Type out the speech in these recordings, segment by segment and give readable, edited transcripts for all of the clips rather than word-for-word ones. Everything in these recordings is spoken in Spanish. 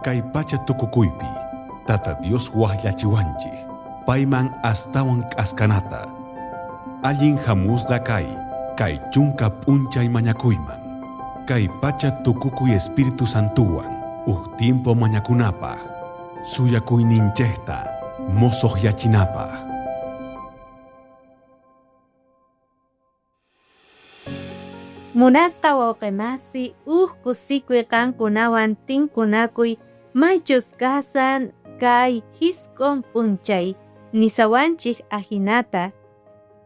Kay pacha tukukuypi, Tata Dios wahyachiwanchik, payman astawan k'askanata. Allin hamusqa kay chunka p'unchay mañakuyman. Kay pacha tukukuy Espíritu Santuwan, tiempo mañakunapaq, suyakuyninchikta mosoqyachinapaq. Munasqa wawqimasi kusikuy qankunawan tinkunakuy maychus kasan kay hisk'un p'unchay nisawanchik ahinata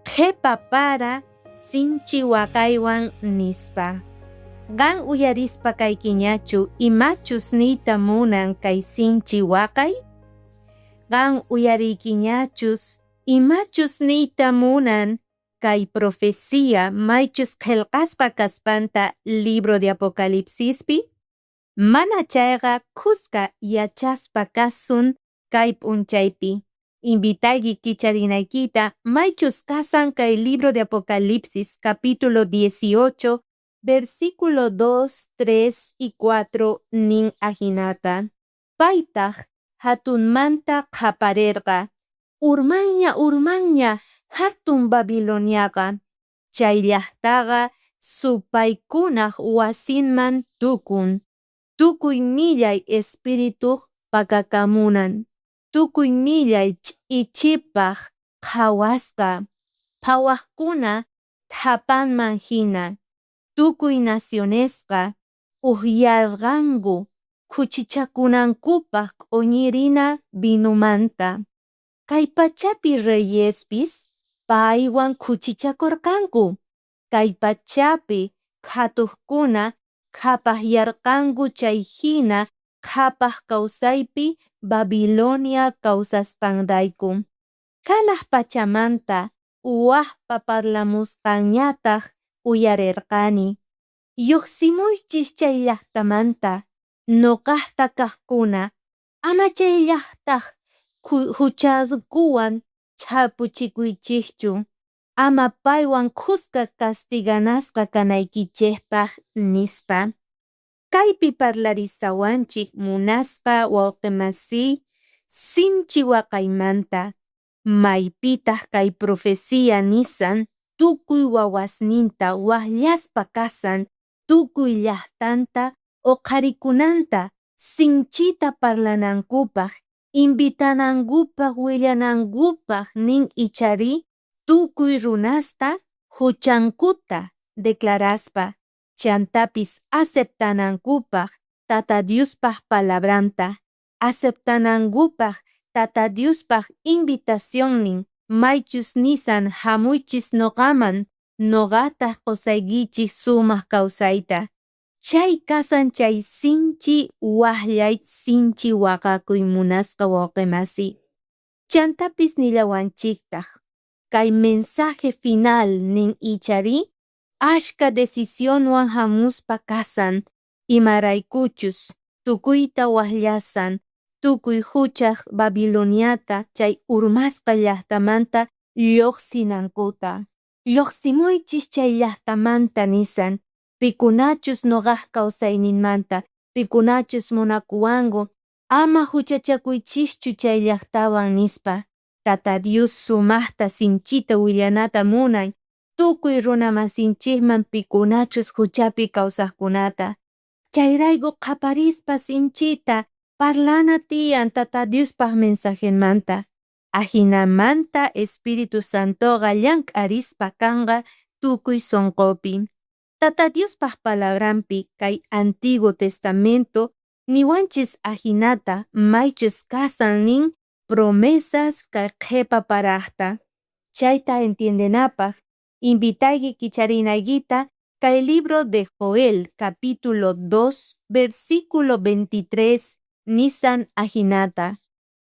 qhipa para sinchi waqaywan nispa. Qan uyarispa kaykiñachu imachus niyta munan kay sinchi waqay? Qan uyariykiñachus imachus niyta munan kay profecía maychus qillqasqa kaspanta libro de Apocalipsispi? Mana chayqa kusqa yachaspa kasun kay p'unchaypi. Invitayki kicharinaykita maychus kasan kay libro de Apocalipsis capítulo 18 versículo 2, 3 y 4 nin ahinata. Paytaq hatunmanta qaparirqa, urmaña hatun Babiloniaqa, chay llaqtaqa supaykunaq wasinman tukun, tukuy millay espirituq pakakamunan, tukuy millay ch'ichipaq qhawasqa, phawaqkuna thapanman hina, tukuy nacionesqa uhyarqanku kuchichakunankupaq q'uñirina vinumanta. Kay pachapi reyespis paywan kuchichakurqanku. Kay pachapi qhatuqkuna qhapahyarqanku chay hina qhapaq kawsaypi Babilonia kawsasqanrayku. Kalaq pachamanta waqpa parlamusqanñataq uyarirqani. Lluqsimuychis chay llaqtamanta nuqaqta kaqkuna, ama chay llaqtaq huchaskuwan chapuchikuychikchu, ama paywan kusqa castiganasqa kanaykichikpaq nispa. Kaypi parlarisawanchik munasqa wawqimasi sinchi waqaymanta, maypitaq kay profecía nisan tukuy wawasninta waqllaspa kasan tukuy llaqtanta qharikunanta sinchita parlanankupaq, invitanankupaq willanankupaq nin ichari tukuy runasta huchankuta declaraspa, chantapis aceptanankupaq Tata Diospaq palabranta, aceptanankupaq Tata Diospaq invitacionnin maychus nisan hamuychis noqaman, noqataq qusaykichik sumaq kawsayta. Chay kasan chay sinchi waqllay sinchi waqakuy munasqa wawqimasi. Chantapis nillawanchiktaq, kay mensaje final nin ichari ashka decisionwan hamuspa kasan imaraykuchus tukuyta waqllasan, tukuy huchaq Babiloniata chay urmasqa llaqtamanta lluqsinankuta. Lluqsimuychis chay llaqtamanta nisan, pikunachus noqaq kawsayninmanta, pikunachus munakuwanku ama huchachakuychischu chay llaqtawan nispa. Tata Dios sumaqta sinchita willanata munay, tukuy runa masinchikman pikunachus huchapi kawsaqkunata. Chayrayku qaparispa sinchita parlana tiyan Tata Diospaq mensajenmanta. Ahinamanta Espíritu Santoqa llank'arispa kanqa tukuy sonqopi. Tata Diospaq palabrampi kay Antiguo Testamento niwanchis ahinata maychus kasan nin promesas kay qhipa paraqta. Chayta entiendenapaq invitayki kicharinaykita kay libro de Joel capítulo 2 versículo 23 nisan ahinata.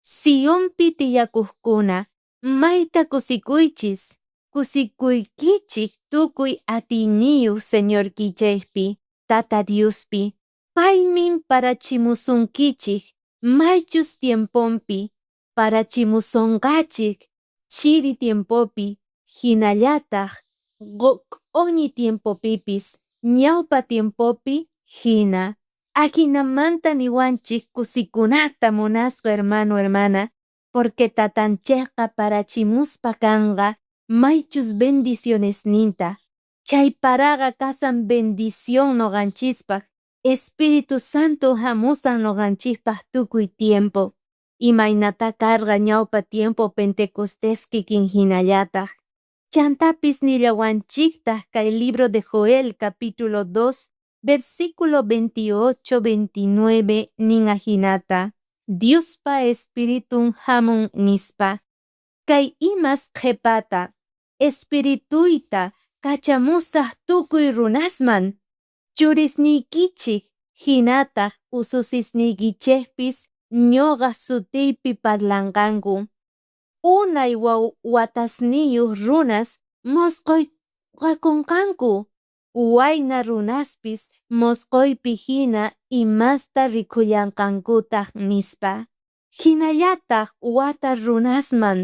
Sionpi tiyakuqkuna mayta kusikuychis, kusikuykichik tukuy atiniyu Señor kichaypi, Tata Diospi. Paymin parachimusunkichik maychus tiempompi, parachimusunqachik chiri tiempopi, hinallataq q'uñi tiempopipis, ñawpa tiempopi hina. Ahinamanta niwanchik kusikunata munasqa hermano hermana, porque tatanchejqa parachimuspa kanqa maychus bendiciones ninta. Chay paraga kasan bendición noqanchispaq, Espíritu Santo hamusan noqanchispaq tukuy tiempo. Imaynata karqa ñawpa tiempo Pentecostés kikin hinallataq. Chantapis nillawanchiktaq kay libro de Joel capítulo 2 versículo 28-29 nin ahinata. Diospa Espiritun hamun nispa. Kay imas qhepata, Espirituyta kachamusaq tukuy runasman. Churisnikichik hinataq ususisnikichikpis ñuqa sutiypi parlanqanku. Unay watasniyuq runas mosqoyqakunqanku. Wayna runaspis mosqoypi hina imasta rikhuyanqankutaq nispa. Hinallataq wata runasman,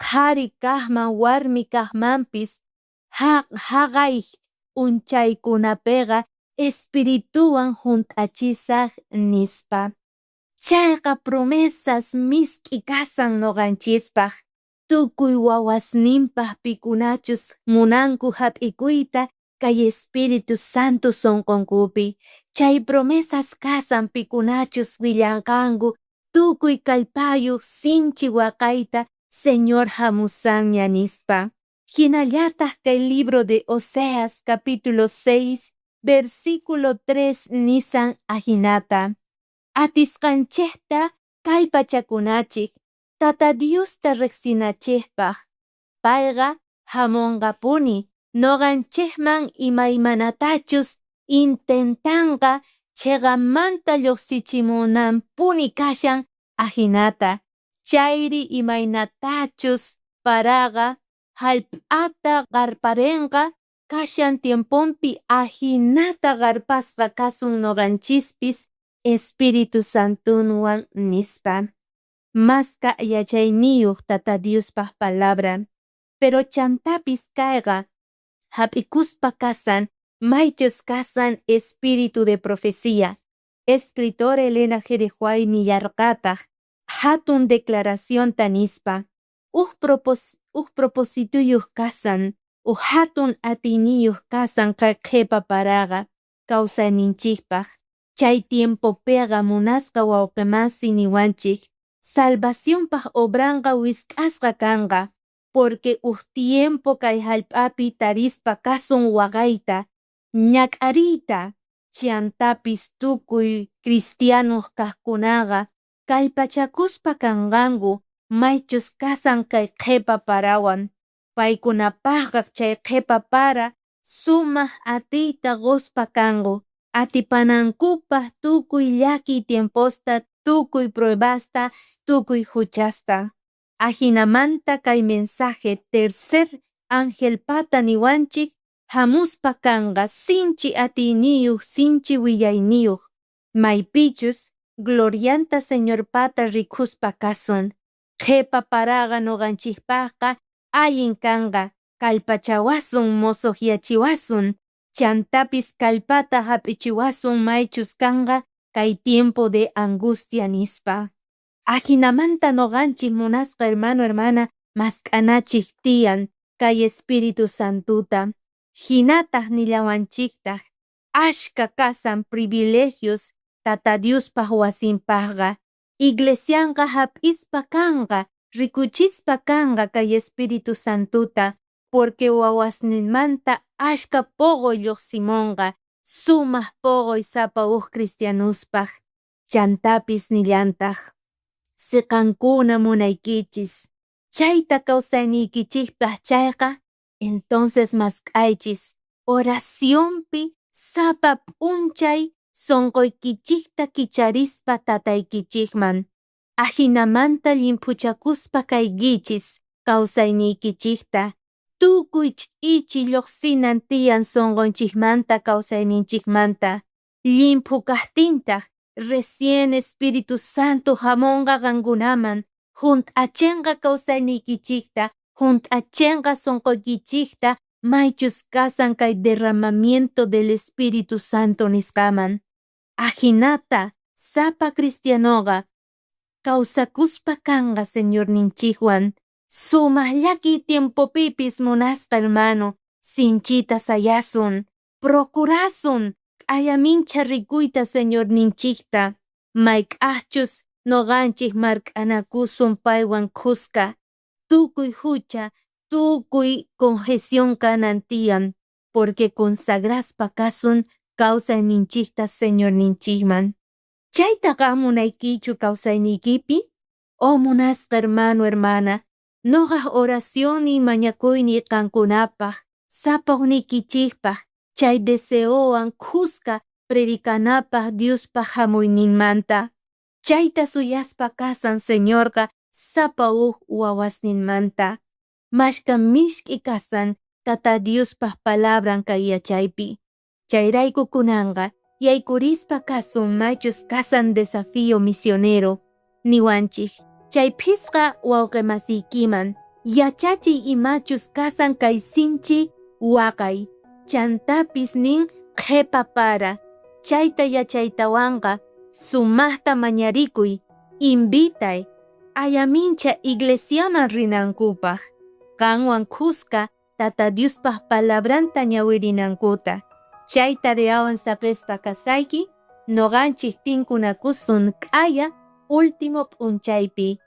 qhari kaqman warmi kaqmanpis haqay unchaykunapiqa espirituwan junt'achisaq nispa. Chayqa promesas misk'i kasan noqanchispaq. Tukuy wawasninpaq pikunachus munanku hap'ikuyta kay Espíritu Santo sonqonkupi. Chay promesas kasan pikunachus willanqanku tukuy kallpayuq sinchi waqayta Señor hamusanña nispa. Hinallataq kay libro de Oseas capítulo 6 versículo 3 nisan ahinata. Atisqanchikta kallpachakunachik, Tata Diosta riqsinachikpaq. Payqa hamunqapuni noqanchikman imaymanatachus intentanqa chiqamanta lluqsichimunanpuni kashan ahinata. Chayri imaynatachus paraqa hallp'ata qarparinqa kashan tiemponpi ahinata qarpasqa kasun noqanchispis Espíritu Santuwan nispa. Masqa yachayniyuq Tata Diospaq palabra, pero chantapis kayqa hap'ikuspa kasan maychus kasan espíritu de profecía. Escritora Elena G. de Huay nillarqataq hatun declaración tanispa. Proposituyuq kasan, hatun atiniyuq kasan qhepa paraqa kawsayninchikpaq. Chay tiempo pega munasqa wawqimasi niwanchik, salvacionpaq obranqa wisk'asqa kanqa, porque tiempo kay hallp'api tarispa kasun waqayta, ñak'ariyta, chantapis tukuy cristianos kaqkunaqa kallpachakuspa kanqanku maychus kasan kay qhepa parawan. Paykunapaqqa chay qhepa para sumaq atiyta quspa kanqu. Atipanankupaq tukuy llaki tiemposta, tukuy pruebasta, tukuy huchasta. Ahinamanta kay mensaje tercer angelpata niwanchik hamuspa kanqa sinchi atiniyuq, sinchi willayniyuq. Maypichus glorianta Señorpata rikuspa kasun. Qhepa paraqa noqanchikpaqqa allin kanqa, kallpachawasun mosoqyachiwasun. Chantapis kallpata hap'ichiwasun maychus kanqa kay tiempo de angustia nispa. Ahinamanta noqanchik munasqa hermano hermana mask'anachik tiyan kay Espíritu Santuta. Hinataq nillawanchiktaq ashka kasan privilegios Tata Diospaq wasinpaqqa. Iglesianqa hap'ispa kanqa, rikuchispa kanqa kay Espíritu Santuta, porque wawasninmanta ashka pogoy lluqsimunqa, sumaq pogoy sapa cristianuspaq. Chantapis nillantaq, siqankuna munaykichis, chayta kawsaynikichikpaq chayqa, entonces mask'aychis, oracionpi sapa p'unchay sonqoykichikta kicharispa tataykichikman. Ahinamanta llimpuchakuspa kaykichis kawsaynikichikta. Tukuy ch'ichi lluqsinan tiyan sonqonchikmanta kawsayninchikmanta. Limpu kaqtintaq recién Espíritu Santo hamunqa qankunaman, junt'achinqa kawsaynikichikta, junt'achinqa sonqoykichikta maychus kasan kay derramamiento del Espíritu Santo nisqaman. ajinata sapa cristianoga kawsakuspa kanga Señor ninchikwan sumaqllaki tiempopipis munasqa hermano sinchita sayasun procurasun ayamincha rikuyta Señor ninchikta mayk'aqchus noqanchik mark'anakusun paywan kuska tukuy hucha tukuy congestión kanan tiyan porque consagraspa kasun kawsayninchikta Señor ninchikman chaytaqa munaykichu kawsaynikipi o munasqa hermano hermana noqaq oración y mañakuyni qankunapaq sapawnikichikpaq chay deseowan kuska predikanapaq Diospaq hamuyninmanta chayta suyaspa kasan Señorqa sapa wawasninmanta mashka mishk'i kasan tata Diospaq palabran kay yachaypi chayrayku kunanqa yaykurispa kasun maychus kasan desafío misionero niwanchik chay phisqa wawqi masiykiman yachachiy imachus kasan kay sinchi waqay chantapis nin qhepa para chayta yachaytawanqa sumaqta mañarikuy invitay ayamincha iglesiaman rinankupaq qanwan kuska tata Diospaq palabranta ñawirinankuta chay tareawan sapespa kasayki noqanchik tinkunakusun k'aya último p'unchaypi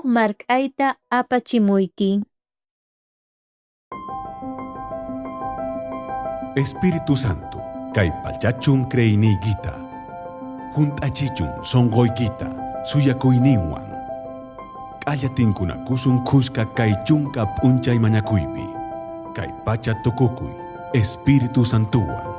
mark'ayta apachimuyki. Espíritu Santo, kay pallachun creyniykita, junt'achichun sonqoykita suyakuyninwan, k'aya tinkunakusun kuska kay chunka p'unchay mañakuypi, kay pacha tukukuy Espíritu Santuwan.